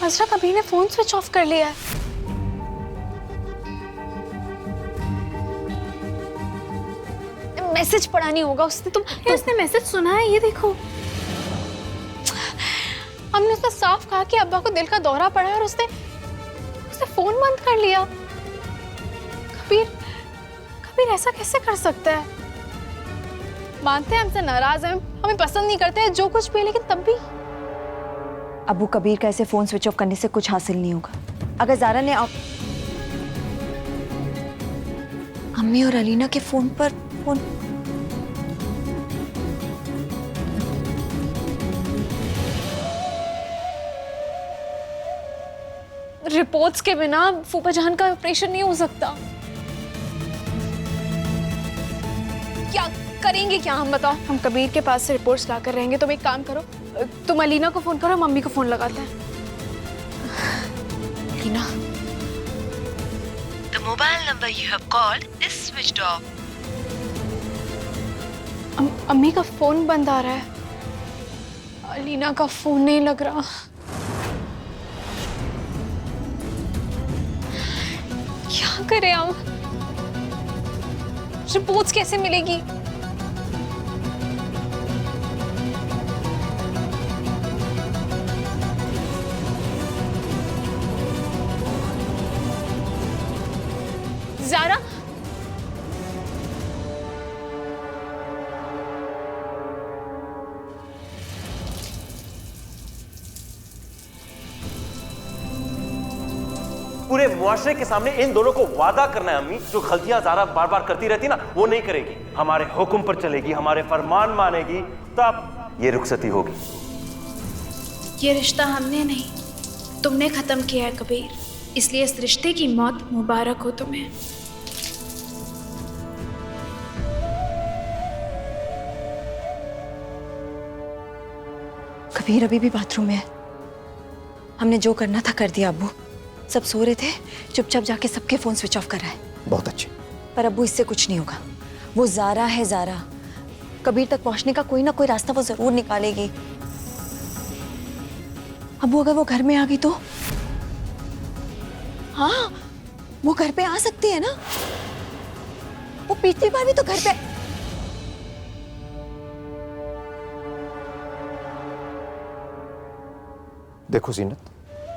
अजरा कबीर ने phone switch off कर लिया है। मैसेज पढ़ा नहीं होगा उसने। उसने मैसेज सुना है, ये देखो। हमने उससे साफ कहा कि अब्बा को दिल का दौरा पड़ा है और उसने फोन बंद कर लिया। कबीर ऐसा कैसे कर सकता है? मानते हैं हमसे नाराज है, हमें पसंद नहीं करते हैं जो कुछ भी, लेकिन तब भी। अबू कबीर का ऐसे फोन स्विच ऑफ करने से कुछ हासिल नहीं होगा। अगर ज़ारा ने अम्मी और अलीना के फोन पर फोन रिपोर्ट्स के बिना फूफा जान का ऑपरेशन नहीं हो सकता। क्या करेंगे क्या हम, बताओ? हम कबीर के पास से रिपोर्ट्स लाकर रहेंगे। तुम एक काम करो, तुम अलीना को फोन करो, मम्मी को फोन लगाते हैं। Alina, The mobile number you have called is switched off. अम्मी का फोन बंद आ रहा है, अलीना का फोन नहीं लग रहा। क्या करें हम? रिपोर्ट्स कैसे मिलेगी? ज़ारा, पूरे मुआशरे के सामने इन दोनों को वादा करना है अम्मी, जो गलतियां ज़ारा बार बार करती रहती ना, वो नहीं करेगी। हमारे हुक्म पर चलेगी, हमारे फरमान मानेगी, तब ये रुखसती होगी। ये रिश्ता हमने नहीं, तुमने खत्म किया है कबीर, इसलिए इस रिश्ते की मौत मुबारक हो तुम्हें। कबीर अभी भी बाथरूम में है। हमने जो करना था कर दिया अब्बू। सब सो रहे थे, चुपचाप जाके सबके फोन स्विच ऑफ कर रहा है। बहुत अच्छे। पर अब्बू इससे कुछ नहीं होगा। वो ज़ारा है, ज़ारा। कबीर तक पहुंचने का कोई ना कोई रास्ता वो जरूर निकालेगी। अब्बू अगर वो घर में आ गई तो? हाँ, वो घर पे आ सकती है ना। वो पिछली बार भी तो घर पे। देखो जीनत,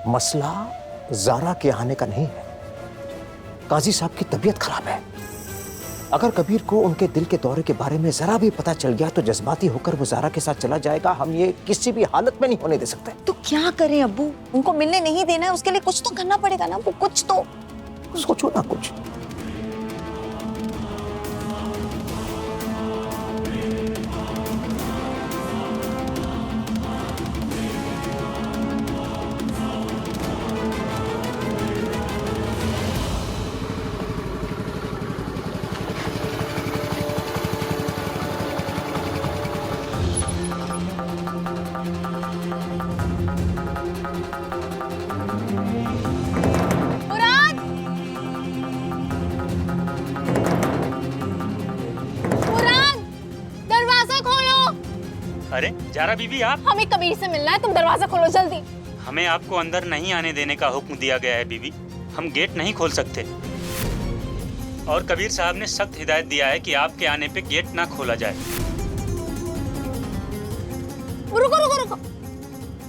मसला ज़ारा के आने का नहीं है। काजी साहब की तबीयत खराब है। अगर कबीर को उनके दिल के दौरे के बारे में जरा भी पता चल गया तो जज्बाती होकर वो ज़ारा के साथ चला जाएगा। हम ये किसी भी हालत में नहीं होने दे सकते। तो क्या करें अब्बू? उनको मिलने नहीं देना है, उसके लिए कुछ तो करना पड़ेगा ना। वो कुछ तो सोचो ना कुछ। अरे ज़ारा बीबी, आप? हमें कबीर से मिलना है, तुम दरवाजा खोलो जल्दी। हमें आपको अंदर नहीं आने देने का हुक्म दिया गया है बीबी। हम गेट नहीं खोल सकते और कबीर साहब ने सख्त हिदायत दिया है कि आपके आने पे गेट ना खोला जाए। रुको रुको रुको,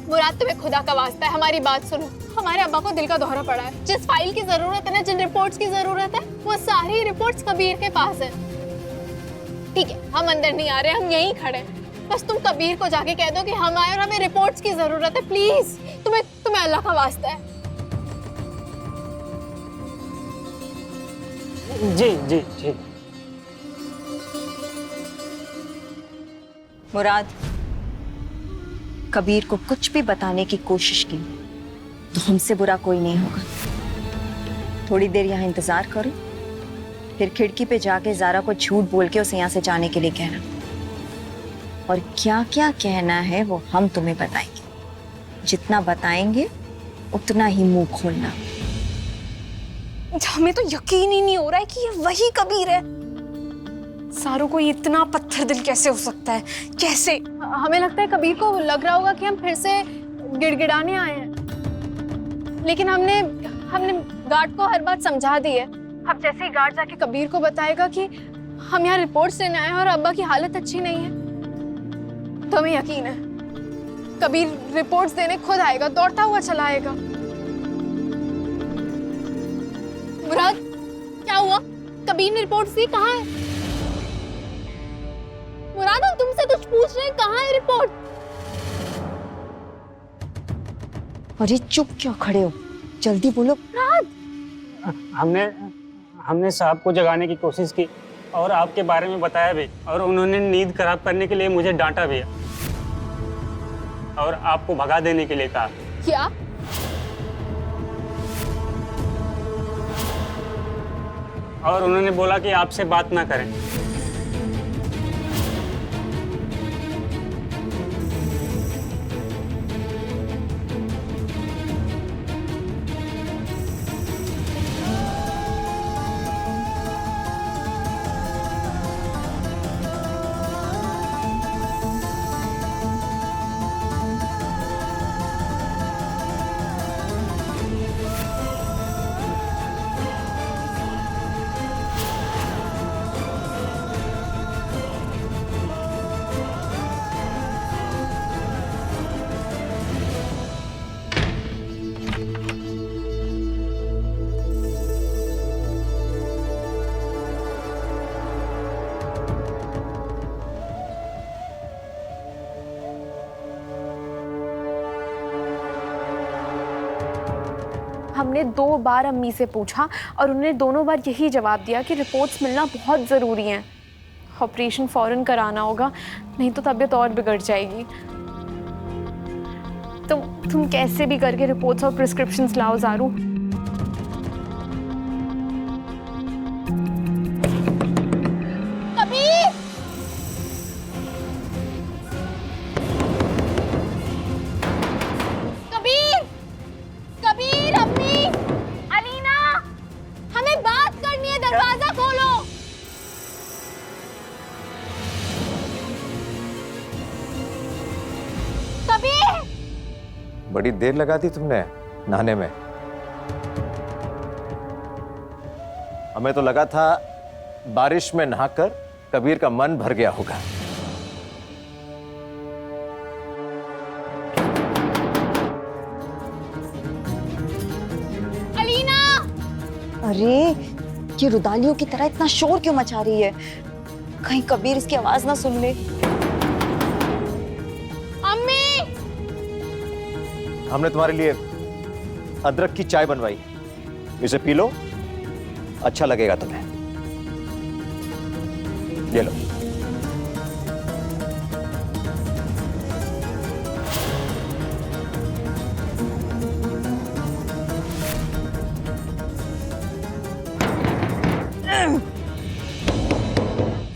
मुराद तुम्हें खुदा का वास्ता है, हमारी बात सुनो। हमारे अब्बा को दिल का दौरा पड़ा है। जिस फाइल की जरूरत है ना, जिन रिपोर्ट्स की जरूरत है, वो सारी रिपोर्ट्स कबीर के पास है। ठीक है, हम अंदर नहीं आ रहे, हम यहीं खड़े हैं। बस तुम कबीर को जाके कह दो कि हम आए और हमें रिपोर्ट्स की जरूरत है, प्लीज। तुम्हें अल्लाह का वास्ता है। जी जी जी। मुराद, कबीर को कुछ भी बताने की कोशिश की तो हमसे बुरा कोई नहीं होगा। थोड़ी देर यहाँ इंतजार करो, फिर खिड़की पे जाके ज़ारा को झूठ बोल के उसे यहाँ से जाने के लिए कहना। और क्या क्या कहना है वो हम तुम्हें बताएंगे। जितना बताएंगे उतना ही मुंह खोलना। हमें तो यकीन ही नहीं हो रहा है कि ये वही कबीर है। सारों को इतना पत्थर दिल कैसे हो सकता है? कैसे? हमें लगता है कबीर को लग रहा होगा कि हम फिर से गिड़गिड़ाने आए हैं। लेकिन हमने गार्ड को हर बात समझा दी है। अब जैसे ही गार्ड जाके कबीर को बताएगा कि हम यहाँ रिपोर्ट्स लेने आए हैं और अब्बा की हालत अच्छी नहीं है, तो हमें यकीन है कबीर रिपोर्ट्स देने खुद आएगा, दौड़ता हुआ चला आएगा। मुराद, क्या हुआ? कबीर ने रिपोर्ट्स दी, कहाँ है? मुराद, हम तुमसे कुछ पूछ रहे हैं, कहाँ है रिपोर्ट? अरे चुप क्यों खड़े हो, जल्दी बोलो। हमने साहब को जगाने की कोशिश की और आपके बारे में बताया भी, और उन्होंने नींद खराब करने के लिए मुझे डांटा भी और आपको भगा देने के लिए कहा। क्या? और उन्होंने बोला कि आपसे बात ना करें। हमने 2 बार अम्मी से पूछा और उन्होंने दोनों बार यही जवाब दिया कि रिपोर्ट्स मिलना बहुत ज़रूरी हैं। ऑपरेशन फ़ौरन कराना होगा, नहीं तो तबीयत और बिगड़ जाएगी। तुम कैसे भी करके रिपोर्ट्स और प्रिस्क्रिप्शंस लाओ ज़ारू। कबीर! कबीर! कबीर, अम्मी, अलीना, हमें बात करनी है, दरवाजा खोलो। कबीर! बड़ी देर लगा दी तुमने नहाने में। हमें तो लगा था बारिश में नहाकर कबीर का मन भर गया होगा। अलीना! अरे ये रुदालियों की तरह इतना शोर क्यों मचा रही है? कहीं कबीर इसकी आवाज ना सुन ले। अम्मी! हमने तुम्हारे लिए अदरक की चाय बनवाई, इसे पी लो, अच्छा लगेगा तुम्हें। ये लो।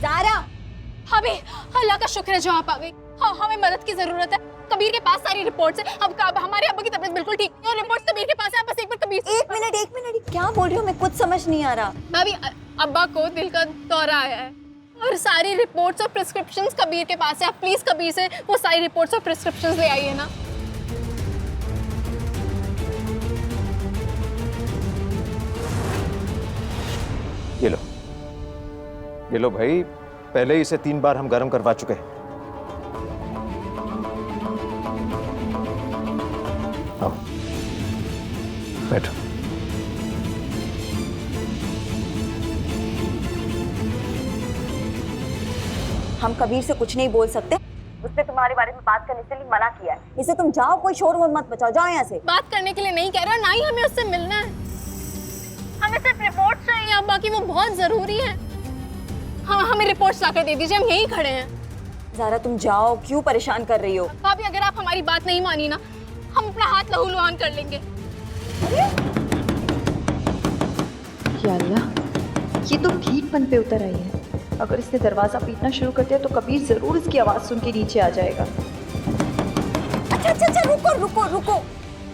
ज़ारा! हमें अल्लाह का शुक्र है जो आप आ गई। हाँ, हमें मदद की जरूरत है। कबीर के पास सारी रिपोर्ट्स है। अब हमारे अब्बा की तबीयत बिल्कुल ठीक है और रिपोर्ट्स कबीर के पास है। आप बस एक बार कबीर से... एक मिनट, क्या बोल रही हो? मैं कुछ समझ नहीं आ रहा। भाभी, अब्बा को दिल का दौरा आया है और सारी रिपोर्ट्स और प्रिस्क्रिप्शंस कबीर के पास है। आप प्लीज कबीर से वो सारी रिपोर्ट्स और प्रिस्क्रिप्शंस ले आइए ना। ये लो भाई, पहले ही इसे 3 बार हम गर्म करवा चुके हैं। आओ, बैठो। हम कबीर से कुछ नहीं बोल सकते, उसने तुम्हारे बारे में बात करने से मना किया है। इसे तुम जाओ, कोई शोर मत मचाओ, जाओ यहाँ से। बात करने के लिए नहीं कह रहा, ना ही हमें उससे मिलना है। हमें सिर्फ रिपोर्ट्स चाहिए अब्बा की, वो बहुत जरूरी है। हाँ, हमें रिपोर्ट्स लाकर दे दीजिए, हम यहीं खड़े हैं। ज़ारा तुम जाओ, क्यों परेशान कर रही हो? भाभी, अगर आप हमारी बात नहीं मानी ना, हम अपना हाथ लहूलुहान कर लेंगे। या अल्लाह, ये तो भीड़पन पे उतर आई है। अगर इसने दरवाजा पीटना शुरू कर दिया तो कबीर जरूर इसकी आवाज सुन के नीचे आ जाएगा। अच्छा, रुको।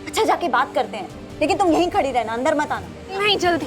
अच्छा, जाके बात करते हैं, लेकिन तुम यहीं खड़ी रहना, अंदर मत आना। नहीं, जल्दी।